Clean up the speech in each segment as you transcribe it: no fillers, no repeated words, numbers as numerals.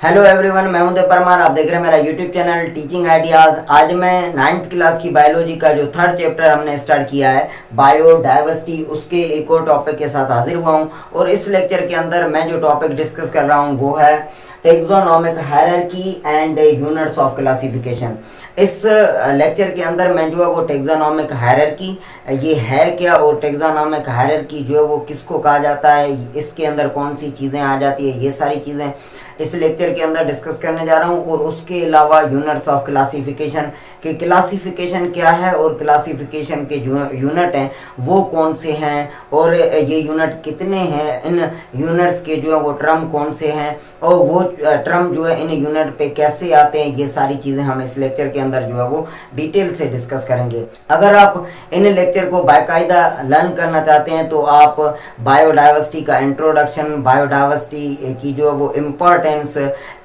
Hello everyone, मैं हूं देव परमार। आप देख रहे हैं मेरा यूट्यूब चैनल टीचिंग आइडियाज। आज मैं 9th क्लास की बायोलॉजी का जो 3rd चैप्टर हमने स्टार्ट किया है बायोडाइवर्सिटी, उसके एक और टॉपिक के साथ हाजिर हुआ हूं। और इस लेक्चर के अंदर मैं जो टॉपिक डिस्कस कर रहा हूं वो है taxonomic hierarchy and units of classification. इस लेक्चर के अंदर मैं जो है वो टेक्सोनोमिक हायरार्की ये है क्या और टेक्सोनोमिक हायरार्की जो है वो किसको कहा जाता है, इसके अंदर कौन सी चीज़ें आ जाती है, ये सारी चीज़ें इस लेक्चर के अंदर डिस्कस करने जा रहा हूँ। और उसके अलावा यूनिट्स ऑफ क्लासिफिकेशन कि क्लासिफिकेशन क्या है और क्लासिफिकेशन के जो यूनिट हैं वो कौन से हैं और ये यूनिट कितने हैं, इन यूनिट्स के जो है वो टर्म कौन से हैं और वो टर्म जो है इन यूनिट पे कैसे आते हैं, ये सारी चीज़ें हम इस लेक्चर के अंदर जो है वो डिटेल से डिस्कस करेंगे। अगर आप इन लेक्चर को बाकायदा लर्न करना चाहते हैं तो आप बायोडाइवर्सिटी का इंट्रोडक्शन, बायोडाइवर्सिटी की जो है वो इम्पोर्टेंस,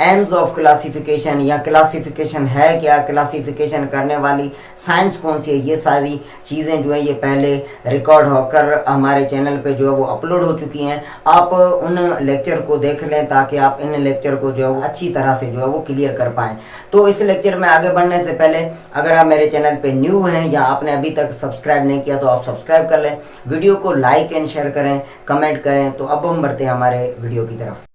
एम्स ऑफ क्लासिफिकेशन या क्लासिफिकेशन है क्या, क्लासिफिकेशन करने वाली साइंस कौन सी है, ये सारी चीज़ें जो है ये पहले रिकॉर्ड होकर हमारे चैनल पे जो है वो अपलोड हो चुकी हैं। आप उन लेक्चर को देख लें ताकि आप इन लेक्चर को जो है वो अच्छी तरह से जो है वो क्लियर कर पाएँ। तो इस लेक्चर में आगे बढ़ने से पहले अगर आप मेरे चैनल पे न्यू हैं या आपने अभी तक सब्सक्राइब नहीं किया तो आप सब्सक्राइब कर लें, वीडियो को लाइक एंड शेयर करें, कमेंट करें। तो अब हम बढ़ते हैं हमारे वीडियो की तरफ।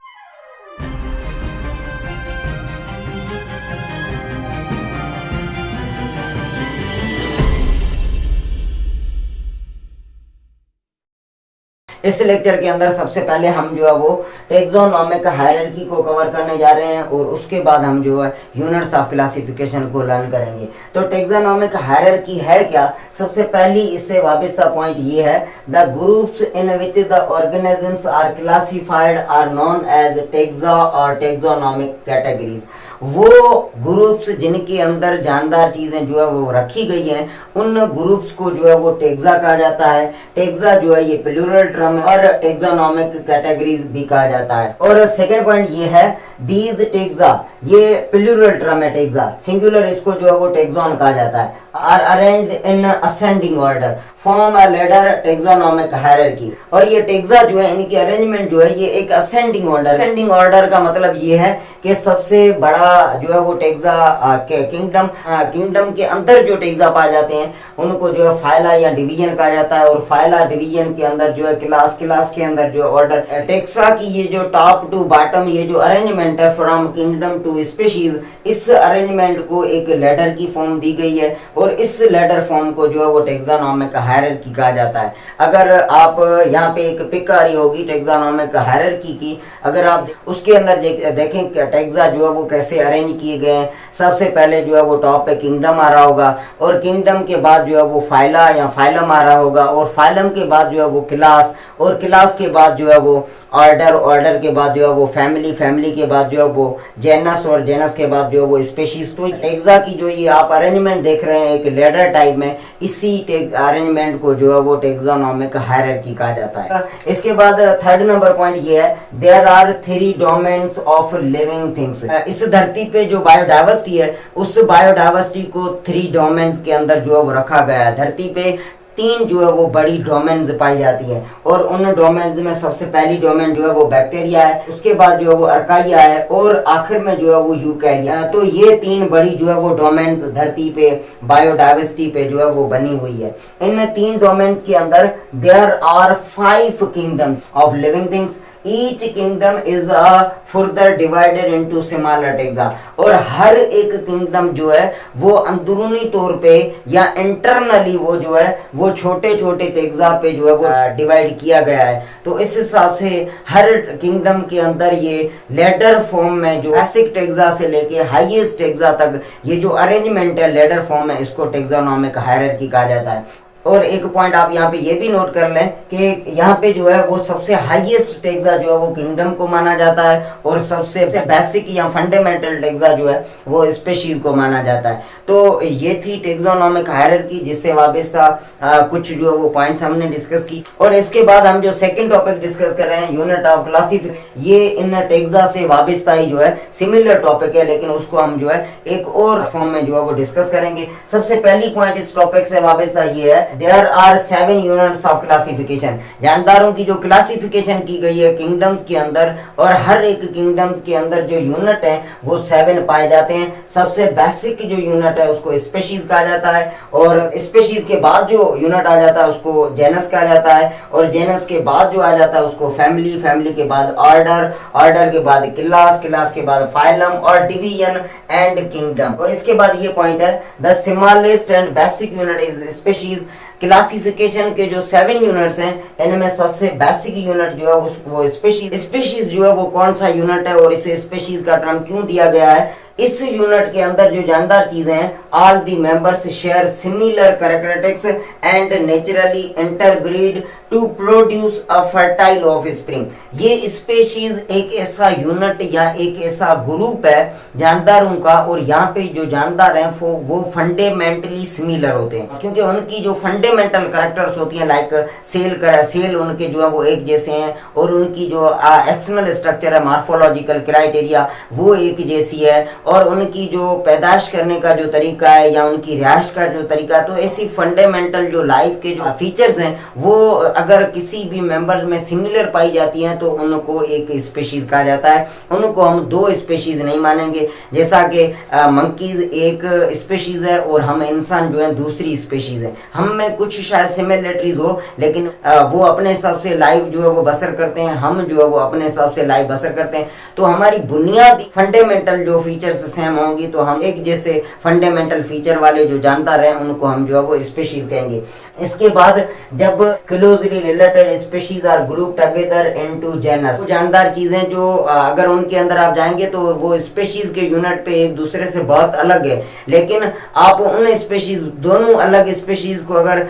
इस लेक्चर के अंदर सबसे पहले हम जो है वो टेक्सोनोमिक हायरार्की को कवर करने जा रहे हैं और उसके बाद हम जो है यूनिट्स ऑफ क्लासिफिकेशन को लर्न करेंगे। तो टेक्सोनोमिक हायरार्की है क्या? सबसे पहली इससे वाबस्ता पॉइंट ये है, the groups in which the organisms are classified are known as taxa और टेक्सोनोमिक कैटेगरीज। वो ग्रुप्स जिनके अंदर जानदार चीज़ें जो है वो रखी गई हैं उन ग्रुप्स को जो है वो टेक्सा कहा जाता है। टेक्सा जो है ये प्लूरल टर्म है और टेक्सोनोमिक कैटेगरीज भी कहा जाता है। और सेकंड पॉइंट ये है, दीज टेक्सा, ये प्लूरल टर्म है टेक्सा, सिंगुलर इसको जो है वो टेक्सोन कहा जाता है, are arranged in ascending order, form a ladder taxonomic hierarchy. और ये टेक्सा जो है इनकी अरेंजमेंट जो है ये एक असेंडिंग ऑर्डर, असेंडिंग ऑर्डर का मतलब ये है कि सबसे बड़ा जो है वो टेक्सा किंगडम के अंदर जो टेक्सा पाए जाते हैं उनको जो है फाइला या डिवीजन कहा जाता है। और फाइला डिवीजन के अंदर जो है क्लास के अंदर जो ऑर्डर, टेक्सा की ये जो टॉप टू बॉटम ये जो अरेंजमेंट है फ्रॉम किंगडम टू स्पीशीज, इस अरेंजमेंट को एक लैडर की फॉर्म दी गई है और इस लैडर फॉर्म को जो है वो टेक्सोनोमिक हायरार्की कहा जाता है। अगर आप यहाँ पे एक पिक आ रही होगी टेक्सोनोमिक हायरार्की की, अगर आप उसके अंदर देखें टेक्सा जो है वो कैसे अरेंज किए गए हैं। सबसे पहले जो है वो टॉप पे किंगडम आ रहा होगा और किंगडम के बाद जो है वो फाइला या फाइलम आ रहा होगा और फाइलम के बाद जो है वो क्लास और क्लास के बाद जो है वो ऑर्डर, ऑर्डर के बाद जो है वो फैमिली, फैमिली के बाद जो है वो जेनस और जेनस के बाद जो है वो स्पीशीज। तो टेक्सा की जो ये आप अरेंजमेंट देख रहे हैं एक लेडर टाइप में, इसी अरेंजमेंट को जो है वो टेक्सोनोमिक हायरार्की कहा जाता है। इसके बाद थर्ड नंबर पॉइंट ये है, there are 3 domains of living things. इस धरती पे जो बायोडाइवर्सिटी है उस बायोडाइवर्सिटी को 3 डोमेन्स के अंदर जो है वो रखा गया है। धरती पे 3 जो है वो बड़ी डोमेन्स पाई जाती है और उन डोमेन्स में सबसे पहली डोमेन जो है वो बैक्टीरिया है, उसके बाद जो है वो अर्काइया है और आखिर में जो है वो यूकैरिया। तो ये 3 बड़ी जो है वो डोमेन्स धरती पे बायोडाइवर्सिटी पे जो है वो बनी हुई है। इन 3 डोमेन्स के अंदर there are 5 kingdoms of living things. Each kingdom is further divided into smaller taxa। और हर एक किंगडम जो है वो अंदरूनी तौर पे या इंटरनली वो जो है वो छोटे छोटे टेक्सा पे जो है वो डिवाइड किया गया है। तो इस हिसाब से हर किंगडम के अंदर ये लेडर फॉर्म में जो बेसिक टेक्सा से लेके हाईएस्ट टेक्सा तक ये जो अरेंजमेंट है लेडर फॉर्म में, इसको टेक्सोनोमिक हायरार्की कहा जाता है। और एक पॉइंट आप यहाँ पे ये भी नोट कर लें कि यहाँ पे जो है वो सबसे हाईएस्ट टेक्सा जो है वो किंगडम को माना जाता है और सबसे बेसिक या फंडामेंटल टेक्सा जो है वो स्पीशीज को माना जाता है। तो ये थी टेक्सोनोमिक हायरार्की जिससे वाबस्ता कुछ जो है वो पॉइंट्स हमने डिस्कस की। और इसके बाद हम जो सेकंड टॉपिक डिस्कस कर रहे हैं यूनिट ऑफ क्लासिफिकेशन, ये इन टेक्सा से वाबस्ता ही जो है सिमिलर टॉपिक है लेकिन उसको हम जो है एक और फॉर्म में जो है वो डिस्कस करेंगे। सबसे पहली पॉइंट इस टॉपिक से वाबस्ता ये है, there are 7 units of classification. जानदारों की जो क्लासिफिकेशन की गई है किंगडम्स के अंदर, और हर एक किंगडम्स के अंदर जो यूनिट है वो 7 पाए जाते हैं। सबसे बेसिक जो यूनिट है उसको स्पीशीज कहा जाता है, और स्पीशीज के बाद जो यूनिट आ जाता है उसको जेनस कहा जाता है, और जेनस के बाद जो आ जाता है उसको फैमिली, फैमिली के बाद ऑर्डर, ऑर्डर के बाद क्लास, क्लास के बाद फाइलम और डिवीजन एंड किंगडम। और इसके बाद ये पॉइंट है, the smallest and basic unit is species. Classification के जो 7 यूनिट्स हैं इनमें सबसे बेसिक यूनिट जो है वो स्पीशीज। स्पीशीज जो है वो कौन सा यूनिट है और इसे स्पीशीज का टर्म क्यों दिया गया है? इस यूनिट के अंदर जो जानदार चीजें हैं, all the members share similar characteristics and naturally interbreed to produce a fertile offspring. ये स्पीशीज एक ऐसा यूनिट या एक ऐसा ग्रुप है जानदारों का, और यहाँ पे जो जानदार हैं वो फंडामेंटली सिमिलर होते हैं, क्योंकि उनकी जो फंडामेंटल कैरेक्टर्स होती हैं, लाइक सेल उनके जो है वो एक जैसे हैं, और उनकी जो एक्सटर्नल स्ट्रक्चर है, मॉर्फोलॉजिकल क्राइटेरिया वो एक जैसी है, और उनकी जो पैदाश करने का जो तरीका है या उनकी रिहाइश का जो तरीका, तो ऐसी फंडामेंटल जो लाइफ के जो फीचर्स हैं वो अगर किसी भी मेंबर में सिमिलर पाई जाती हैं तो उनको एक स्पीशीज कहा जाता है। उनको हम 2 स्पीशीज नहीं मानेंगे, जैसा कि मंकीज एक स्पीशीज है और हम इंसान जो है दूसरी स्पीशीज है। हम में कुछ शायद सिमिलरिटीज हो, लेकिन वो अपने हिसाब से लाइफ जो है वो बसर करते हैं, हम जो है वो अपने हिसाब से लाइफ बसर करते हैं। तो हमारी बुनियादी फंडामेंटल जो फीचर्स सेम होंगी, तो हम एक जैसे फंडामेंटल फीचर वाले जो जानदार हैं उनको हम जो है वो स्पीशीज कहेंगे। इसके बाद जब closely related species are group together into genus, जानदार चीजें जो अगर उनके अंदर आप जाएंगे तो वो स्पीशीज के यूनिट पे एक दूसरे से बहुत अलग है, लेकिन आप उन स्पीशीज, दोनों अलग स्पीशीज को अगर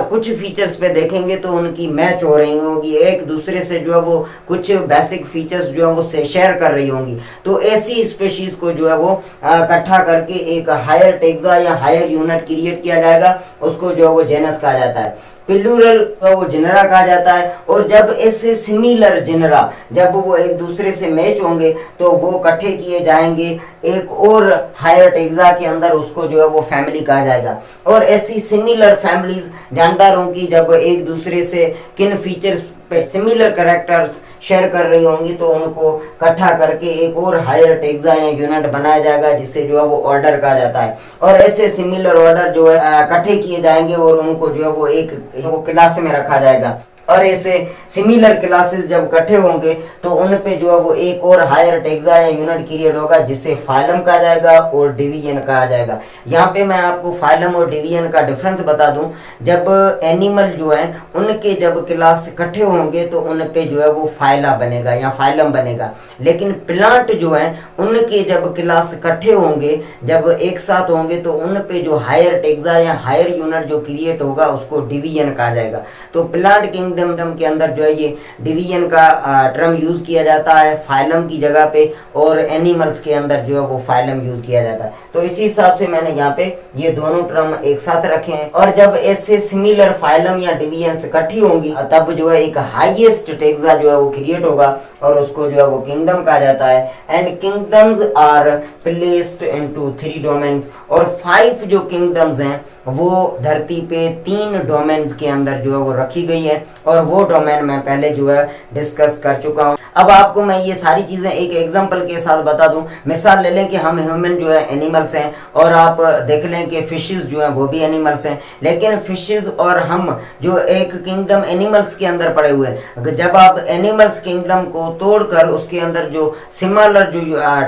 कुछ फीचर्स पे देखेंगे तो उनकी मैच हो रही होगी, एक दूसरे से जो है वो कुछ बेसिक फीचर्स जो है वो शेयर कर रही होंगी। तो ऐसी स्पीशीज को जो है वो इकट्ठा करके एक हायर टेक्सा या हायर यूनिट क्रिएट किया जाएगा, उसको जो है वो जेनस कहा जाता है। प्लूरल वो जेनरा कहा जाता है। और जब ऐसे सिमिलर जेनरा जब वो एक दूसरे से मैच होंगे तो वो इकट्ठे किए जाएंगे एक और हायर टेक्सा के अंदर, उसको जो है वो फैमिली कहा जाएगा। और ऐसी सिमिलर फैमिलीज जानदारों की जब एक दूसरे से किन फीचर्स पे सिमिलर कैरेक्टर्स शेयर कर रही होंगी तो उनको इकट्ठा करके एक और हायर टेक्सा या यूनिट बनाया जाएगा, जिससे जो है वो ऑर्डर कहा जाता है। और ऐसे सिमिलर ऑर्डर जो है इकट्ठे किए जाएंगे और उनको जो है वो एक क्लास में रखा जाएगा। और ऐसे सिमिलर क्लासेस जब इकट्ठे होंगे तो उन पे जो है वो एक और हायर टेक्सा या यूनिट क्रिएट होगा, जिसे फाइलम कहा जाएगा और डिवीजन कहा जाएगा। यहाँ पे मैं आपको फाइलम और डिवीजन का डिफरेंस बता दूं। जब एनिमल जो है उनके जब क्लास इकट्ठे होंगे तो उन पे जो है वो फाइला बनेगा या फाइलम बनेगा, लेकिन प्लांट जो है उनके जब क्लास इकट्ठे होंगे, जब एक साथ होंगे तो उन पे जो हायर टेक्सा या हायर यूनिट जो क्रिएट होगा उसको डिवीजन कहा जाएगा। तो प्लांट किंगडम के अंदर जो है ये डिवीजन का टर्म यूज किया जाता है फाइलम की जगह पे, और एनिमल्स के अंदर जो है वो फाइलम यूज किया जाता है। तो इसी हिसाब से मैंने यहाँ पे ये दोनों टर्म एक साथ रखे हैं। और जब ऐसे सिमिलर फाइलम या डिवीजन इकट्ठी होंगी तब जो है एक हाईएस्ट टेक्सा जो है वो क्रिएट होगा और उसको जो है वो किंगडम कहा जाता है। And kingdoms are placed into 3 domains, और 5 जो किंगडम्स हैं वो धरती पे 3 डोमेन्स के अंदर जो है वो रखी गई है, और वो डोमेन मैं पहले जो है डिस्कस कर चुका हूँ। अब आपको मैं ये सारी चीजें एक एग्जांपल के साथ बता दूं। मिसाल ले लें कि हम ह्यूमन जो है एनिमल्स हैं, और आप देख लें कि फिशेस जो हैं वो भी एनिमल्स हैं, लेकिन फिशेस और हम जो एक किंगडम एनिमल्स के अंदर पड़े हुए हैं, जब आप एनिमल्स किंगडम को तोड़कर उसके अंदर जो सिमिलर जो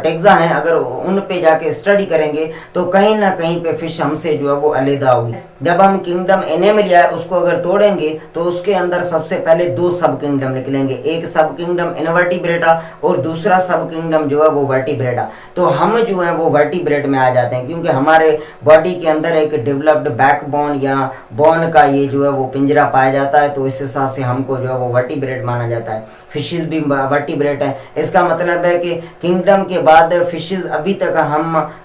टेक्सा हैं अगर उन पे जाके स्टडी करेंगे तो कहीं ना कहीं पे फिश हमसे जो है वो अलग होगी। जब हम किंगडम एनिमलिया उसको अगर तोड़ेंगे तो उसके अंदर सबसे पहले 2 सब किंगडम निकलेंगे, एक सब किंगडम इनवर्टिब्रेटा और दूसरा सब किंगडम जो है वो वर्टिब्रेटा। तो हम जो है वो वर्टिब्रेट में आ जाते हैं, क्योंकि हमारे बॉडी के अंदर एक डेवलप्ड बैकबोन या बोन का ये जो है वो पिंजरा पाया जाता है, तो इस हिसाब से हमको जो है वो वर्टिब्रेट माना जाता है। फिशेस भी वर्टिब्रेट है। इसका मतलब है कि किंगडम के बाद फिशेस अभी तक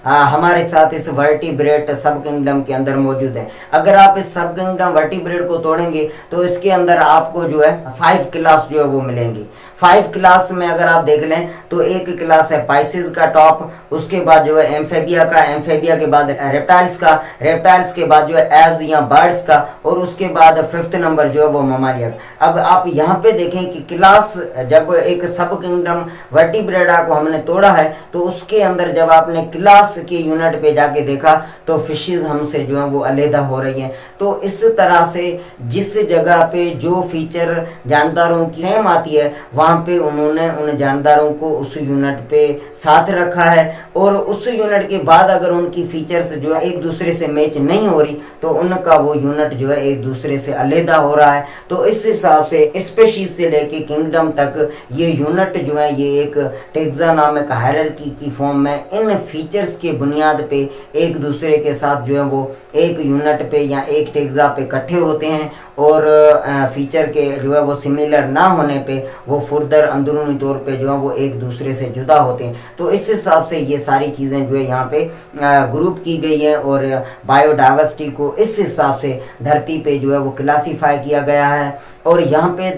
हमारे साथ इस वर्टिब्रेट सब किंगडम के अंदर मौजूद है। अगर आप इस सब किंगडम वर्टिब्रेट को तोड़ेंगे तो इसके अंदर आपको जो है 5 क्लास जो है वो मिलेंगी। 5 क्लास में अगर आप देख लें तो एक क्लास है पाइसेस का टॉप, उसके बाद जो है एम्फेबिया का, एम्फेबिया के बाद रेप्टाइल्स का, रेप्टाइल्स के बाद जो है एव्स या बर्ड्स का, और उसके बाद 5th नंबर जो है वो ममालिया। अब आप यहाँ पे देखें कि क्लास, जब एक सब किंगडम वर्टिब्रेटा को हमने तोड़ा है तो उसके अंदर जब आपने क्लास के यूनिट पे जाके देखा तो फिशेस हमसे जो है वो अलहदा हो रही हैं। तो इस तरह से जिस जगह पे जो फीचर जानदारों की सेम आती है वहाँ पे उन्होंने उन जानदारों को उस यूनिट पे साथ रखा है, और उस यूनिट के बाद अगर उनकी फीचर्स जो है एक दूसरे से मैच नहीं हो रही तो उनका वो यूनिट जो है एक दूसरे से अलहदा हो रहा है। तो इस हिसाब से स्पेशीज से लेके किंगडम तक ये यूनिट जो है ये एक टैक्सोनॉमिक हायरार्की की फॉर्म में इन फीचर्स के बुनियाद पे एक दूसरे के साथ जो है वो एक यूनिट पे या एक टैक्सा पे इकट्ठे होते हैं, और फीचर के जो है वो सिमिलर ना होने पे वो फुर्दर अंदरूनी तौर पे जो है वो एक दूसरे से जुदा होते हैं। तो इस हिसाब से ये सारी चीज़ें जो है यहाँ पे ग्रुप की गई हैं, और बायोडाइवर्सिटी को इस हिसाब से धरती पे जो है वो क्लासीफाई किया गया है। और यहाँ पे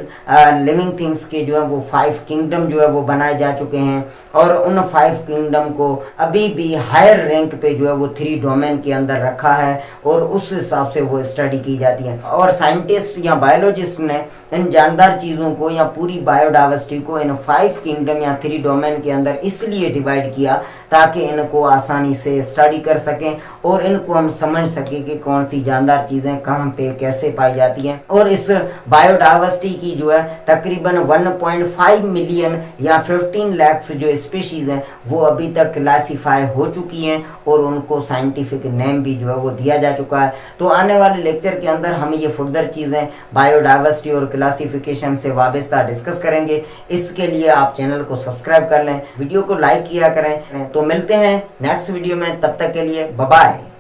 लिविंग थिंग्स के जो है वो 5 किंगडम जो है वो बनाए जा चुके हैं, और उन 5 किंगडम को अभी भी हायर रैंक पे जो है वो 3 डोमेन के अंदर रखा है, और उस हिसाब से वो स्टडी की जाती है। और साइंटिस्ट या बायोलॉजिस्ट ने इन जानदार चीज़ों को या पूरी बायोडाइवर्सिटी को इन 5 किंगडम या 3 डोमेन के अंदर इसलिए डिवाइड किया ताकि इनको आसानी से स्टडी कर सकें और इनको हम समझ सकें कि कौन सी जानदार चीज़ें कहाँ पे कैसे पाई जाती हैं। और इस बायोडाइवर्सिटी की जो है तकरीबन 1.5 मिलियन या 15 लाख जो स्पीशीज़ हैं वो अभी तक क्लासीफाई हो चुकी हैं, और उनको साइंटिफिक नेम भी जो है वो दिया जा चुका है। तो आने वाले लेक्चर के अंदर हम ये फर्दर चीज़ें बायोडाइवर्सिटी और क्लासिफिकेशन से वाबस्ता डिस्कस करेंगे। इसके लिए आप चैनल को सब्सक्राइब कर लें, वीडियो को लाइक किया करें। तो मिलते हैं नेक्स्ट वीडियो में, तब तक के लिए बाय बाय।